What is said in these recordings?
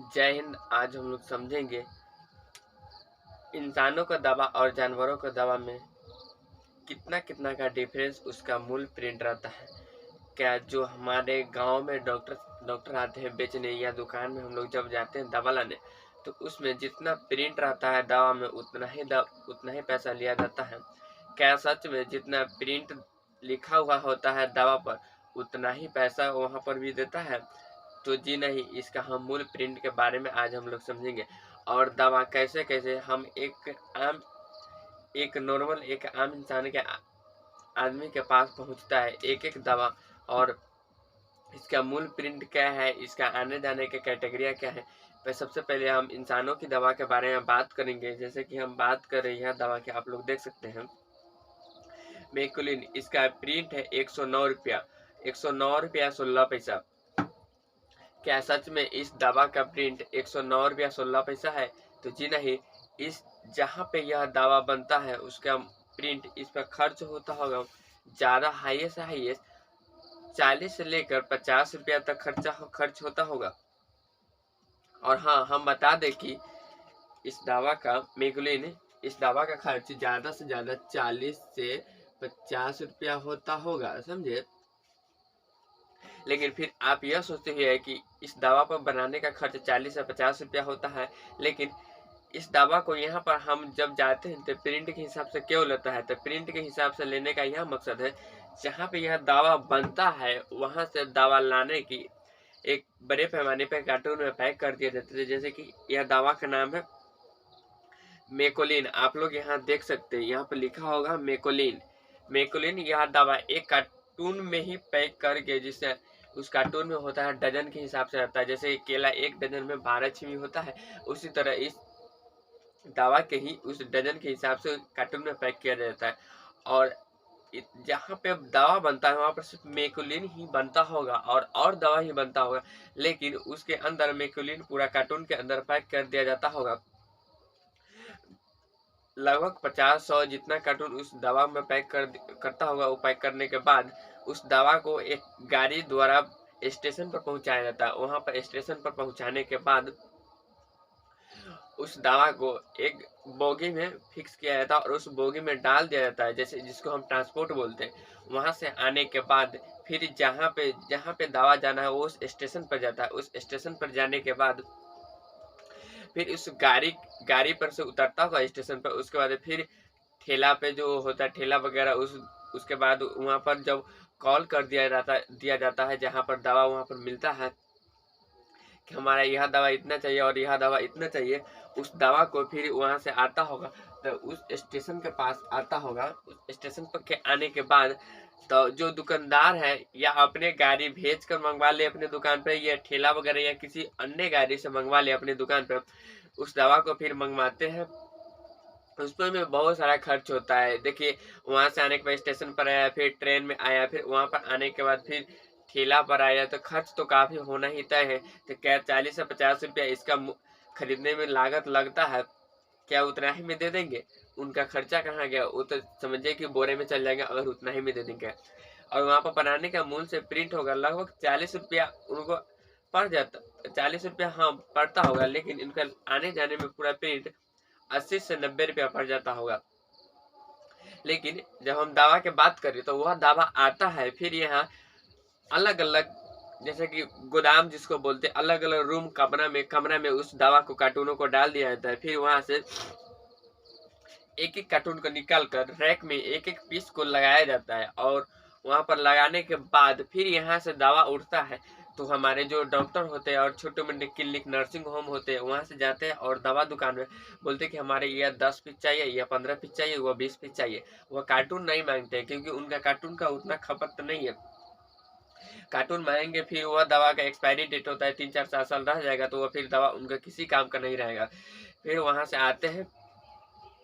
जय हिंद। आज हम लोग समझेंगे इंसानों का दवा और जानवरों का दवा में कितना कितना का डिफरेंस उसका मूल प्रिंट रहता है। क्या जो हमारे गांव में डॉक्टर आते हैं बेचने या दुकान में हम लोग जब जाते हैं दवा लाने, तो उसमें जितना प्रिंट रहता है दवा में उतना ही पैसा लिया जाता है। क्या सच में जितना प्रिंट लिखा हुआ होता है दवा पर उतना ही पैसा वहाँ पर भी देता है? तो जी नहीं, इसका हम मूल प्रिंट के बारे में आज हम लोग समझेंगे। और दवा कैसे कैसे हम एक आम इंसान के आदमी के पास पहुंचता है एक एक दवा, और इसका मूल प्रिंट क्या है, इसका आने जाने के कैटेगरिया क्या है। तो सबसे पहले हम इंसानों की दवा के बारे में बात करेंगे। जैसे कि हम बात कर रहे हैं दवा की, आप लोग देख सकते हैं मेकुलिन, इसका प्रिंट है 109 रुपया, 109 रुपया 16 पैसा। क्या सच में इस दवा का प्रिंट 109 रुपया 16 पैसा है? तो जी नहीं, इस जहाँ पे यह दवा बनता है उसका प्रिंट, इस पर खर्च होता होगा ज़्यादा, हाईएस्ट 40 से लेकर 50 रुपया तक खर्च होता होगा। और हाँ, हम बता दें कि इस दवा का मेगुलिन, इस दवा का खर्च ज़्यादा से ज़्यादा 40 से 50 रुपया होता होगा, समझे। लेकिन फिर आप यह सोचते हैं कि इस दवा पर बनाने का खर्च 40 से 50 रुपया होता है, लेकिन इस दवा को यहाँ पर हम जब जाते हैं तो प्रिंट के हिसाब से क्यों लेता है? तो प्रिंट के हिसाब से लेने का यह मकसद है, जहाँ पे यह दवा बनता है वहाँ से दवा लाने की एक बड़े पैमाने पर कार्टून में पैक कर दिया जाता है। जैसे कि यह दवा का नाम है मेकोलिन, आप लोग यहाँ देख सकते हैं, यहाँ पर लिखा होगा मेकोलिन। यह दवा एक कार्टून में ही पैक करके, जिससे उस कार्टून में होता है डजन के हिसाब से रहता है। जैसे केला एक डजन में 12 छीमी होता है, उसी तरह इस दवा के ही उस डजन के हिसाब से कार्टून में पैक किया जाता है। और जहाँ पे दवा बनता है वहाँ पर सिर्फ मेकुलिन ही बनता होगा और दवा ही बनता होगा, लेकिन उसके अंदर मेकुलिन पूरा कार्टून के अंदर पैक कर दिया जाता होगा। लगभग 50-100 जितना कार्टून उस दवा में पैक करता होगा। वो पैक करने के बाद उस दवा को एक गाड़ी द्वारा स्टेशन पर पहुंचाया जाता है। वहां पर स्टेशन पर पहुंचाने के बाद उस दवा को एक बोगी में फिक्स किया जाता है और उस बोगी में डाल दिया जाता है, जैसे जिसको हम ट्रांसपोर्ट बोलते हैं। वहां से आने के बाद फिर जहाँ पे दवा जाना है वो उस स्टेशन पर जाता है। उस स्टेशन पर जाने के बाद फिर उस गाड़ी पर से उतरता होगा स्टेशन पर। उसके बाद फिर ठेला पे जो होता है ठेला वगैरह, उसके बाद वहाँ पर जब कॉल कर दिया जाता है जहाँ पर दवा वहाँ पर मिलता है कि हमारा यह दवा इतना चाहिए और यह दवा इतना चाहिए। उस दवा को फिर वहाँ से आता होगा तो उस स्टेशन के पास आता होगा। उस स्टेशन पर के आने के बाद तो जो दुकानदार है या अपने गाड़ी भेज कर मंगवा ले अपने दुकान पे, या ठेला वगैरह या किसी अन्य गाड़ी से मंगवा ले अपने दुकान पे, उस दवा को फिर मंगवाते हैं। उसमें में बहुत सारा खर्च होता है। देखिए, वहां से आने के बाद स्टेशन पर आया, फिर ट्रेन में आया, फिर वहां पर आने के बाद फिर ठेला पर आया, तो खर्च तो काफी होना ही तय है। तो क्या 40 से 50 रुपया इसका खरीदने में लागत लगता है? क्या उतना ही में दे देंगे? उनका खर्चा कहाँ गया? वो तो समझिए कि बोरे में चल जाएगा अगर उतना ही में दे देंगे। और वहां पर बनाने का मूल से प्रिंट होगा लगभग 40 रुपया उनको पड़ जाता। 40 रुपया हाँ पड़ता होगा, लेकिन इनका आने जाने में पूरा प्रिंट 80 से 90 रुपया पड़ जाता होगा। लेकिन जब हम दवा की बात करें तो वह दवा आता है फिर यहाँ अलग अलग, जैसे कि गोदाम जिसको बोलते हैं, अलग अलग रूम कमरा में उस दवा को कार्टूनों को डाल दिया जाता है। फिर वहां से एक एक कार्टून को निकाल कर रैक में एक एक पीस को लगाया जाता है, और वहां पर लगाने के बाद फिर यहाँ से दवा उठता है। तो हमारे जो डॉक्टर होते हैं और छोटे मोटे क्लिनिक नर्सिंग होम होते हैं वहां से जाते हैं और दवा दुकान में बोलते हैं कि हमारे यह 10 पीस चाहिए, यह 15 पीस चाहिए, वह 20 पीस चाहिए। वह कार्टून नहीं मांगते हैं क्योंकि उनका कार्टून का उतना खपत नहीं है। कार्टून मांगेंगे फिर वह दवा का एक्सपायरी डेट होता है, 3-4 साल रह जाएगा तो वह फिर दवा उनका किसी काम का नहीं रहेगा। फिर वहां से आते हैं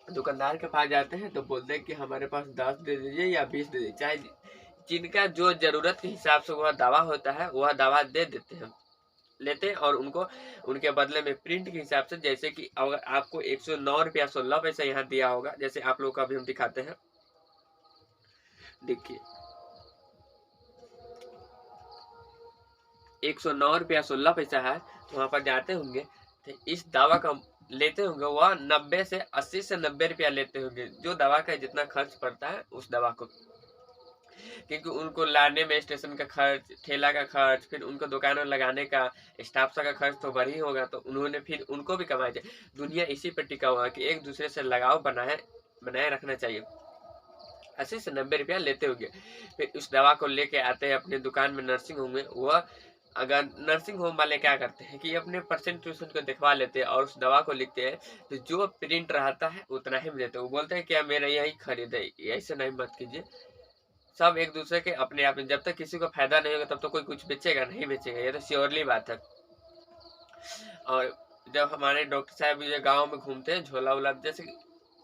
दुकानदार के पास जाते हैं तो बोलते हैं कि हमारे पास 10 दे दीजिए या 20 दे दीजिए, चाहे जिनका जो जरूरत के हिसाब से वह दवा होता है वह दवा दे देते हैं, लेते हैं। और उनको उनके बदले में प्रिंट के हिसाब से, जैसे कि अगर आपको 109 रुपया 16 पैसा यहाँ दिया होगा, जैसे आप लोग का अभी हम दिखाते हैं, देखिए 109 रुपया 16 पैसा है, वहाँ पर जाते होंगे तो इस दवा का लेते होंगे, वह 90 से 80 से 90 रुपया लेते होंगे, जो दवा का जितना खर्च पड़ता है उस दवा को। क्योंकि उनको लाने में स्टेशन का खर्च, ठेला का खर्च, फिर उनको दुकान में लगाने का, स्टाफ का खर्च तो बढ़ ही होगा, तो उन्होंने फिर उनको भी कमाया जाए। दुनिया इसी पर टिका हुआ है कि एक दूसरे से लगाव बनाए रखना चाहिए। 80 से 90 रुपया लेते होंगे। फिर उस दवा को लेके आते हैं अपने दुकान में, नर्सिंग होम में। वह अगर नर्सिंग होम वाले क्या करते हैं कि अपने पेशेंट को दिखवा लेते हैं और उस दवा को लिखते हैं, तो जो प्रिंट रहता है उतना ही देते हैं। वो बोलते हैं क्या मेरा यही खरीदे, ऐसे नहीं मत कीजिए। सब एक दूसरे के अपने आप में, जब तक किसी को फायदा नहीं होगा तब तो कोई कुछ बेचेगा नहीं बेचेगा, ये तो श्योरली बात है। और जब हमारे डॉक्टर साहब ये गांव में घूमते हैं झोला वोला, जैसे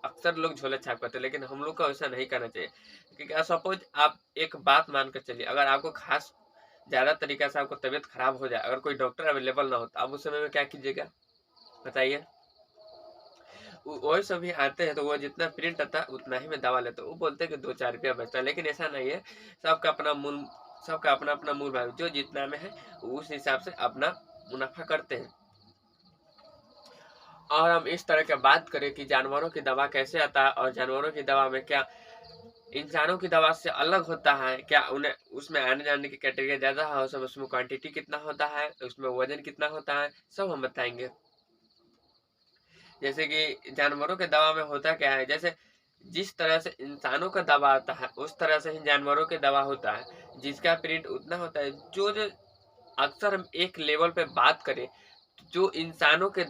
अक्सर लोग झोला छाप करते हैं, लेकिन हम लोग को ऐसा नहीं करना चाहिए। क्योंकि सपोज आप एक बात मानकर चलिए, अगर आपको खास ज्यादा तरीका से आपको तबीयत खराब हो जाए, अगर कोई डॉक्टर अवेलेबल ना हो तो आप उस समय में क्या कीजिएगा बताइए। वही सभी आते हैं तो वो जितना प्रिंट आता है उतना ही में दवा लेते हैं। वो बोलते हैं कि 2-4 रुपया बचता है, लेकिन ऐसा नहीं है। सबका अपना अपना मूल भाव, जो जितना में है उस हिसाब से अपना मुनाफा करते हैं। और हम इस तरह की बात करें कि जानवरों की दवा कैसे आता है और जानवरों की दवा में क्या इंसानों की दवा से अलग होता है, क्या उन्हें उसमें आने जाने की कैटेगरी ज्यादा है, सब उसमें क्वांटिटी कितना होता है, उसमें वजन कितना होता है, सब हम बताएंगे। जैसे कि जानवरों के दवा में होता क्या है, जैसे जिस तरह से इंसानों का दवा आता है उस तरह से ही जानवरों के दवा होता है, जिसका प्रिंट उतना होता है। जो जो अक्सर हम एक लेवल पे बात करें, जो इंसानों के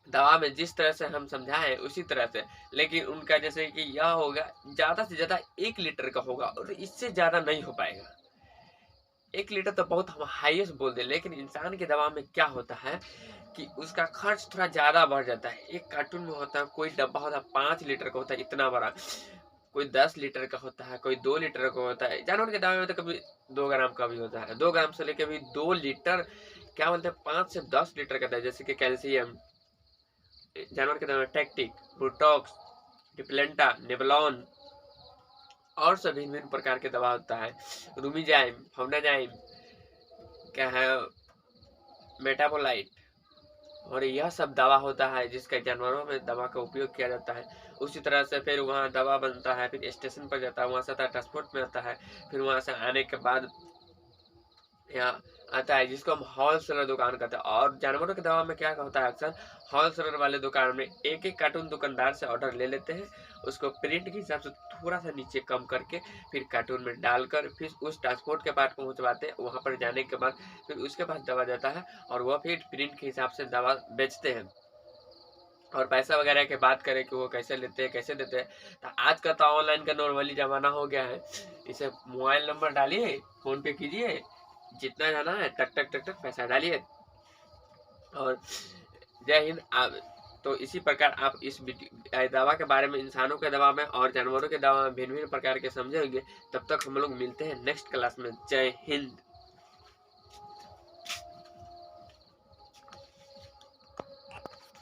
दवा में जिस तरह से हम समझाएं उसी तरह से, लेकिन उनका जैसे कि यह होगा ज्यादा से ज्यादा 1 लीटर का होगा और इससे ज्यादा नहीं हो पाएगा। 1 लीटर तो बहुत हम हाईएस्ट बोल दे, लेकिन इंसान की दवा में क्या होता है कि उसका खर्च थोड़ा ज्यादा बढ़ जाता है। एक कार्टून में होता है, कोई डब्बा होता है 5 लीटर का होता है इतना बड़ा, कोई 10 लीटर का होता है, कोई 2 लीटर का होता है। जानवर के दवा में तो कभी 2 ग्राम का भी होता है, 2 ग्राम से लेकर भी 2 लीटर, क्या बोलते हैं 5 से 10 लीटर का था। जैसे कि कैल्शियम, जानवर के दवा में टैक्टिक, बुटॉक्स, डिप्लेंटा, नेबलॉन और सभी भिन्न प्रकार के दवा होता है। रूमीजाइम, फाउनाजाइम, क्या है मेटाबोलाइट, और यह सब दवा होता है जिसका जानवरों में दवा का उपयोग किया जाता है। उसी तरह से फिर वहाँ दवा बनता है, फिर स्टेशन पर जाता है, वहाँ से ट्रांसपोर्ट में आता है, फिर वहाँ से आने के बाद यहाँ आता है जिसको हम होलसेलर दुकान कहते हैं। और जानवरों की दवा में क्या होता है, अक्सर होलसेलर वाले दुकान में एक एक कार्टून दुकानदार से ऑर्डर ले लेते हैं, उसको प्रिंट के हिसाब से थोड़ा सा नीचे कम करके फिर कार्टून में डालकर फिर उस ट्रांसपोर्ट के पास पहुंचवाते हैं। वहां पर जाने के बाद फिर उसके पास दवा जाता है और वह फिर प्रिंट के हिसाब से दवा बेचते हैं। और पैसा वगैरह की बात करें कि वो कैसे लेते हैं कैसे देते हैं, तो आज का तो ऑनलाइन का नॉर्मली जमाना हो गया है। इसे मोबाइल नंबर डालिए, फोन पे कीजिए, जितना जाना है टक टक टक टक पैसा डालिए और जय हिंद। आप तो इसी प्रकार आप इस दवा के बारे में, इंसानों के दवा में और जानवरों के दवा में भिन्न भिन्न प्रकार के समझेंगे। तब तक हम लोग मिलते हैं नेक्स्ट क्लास में। जय हिंद।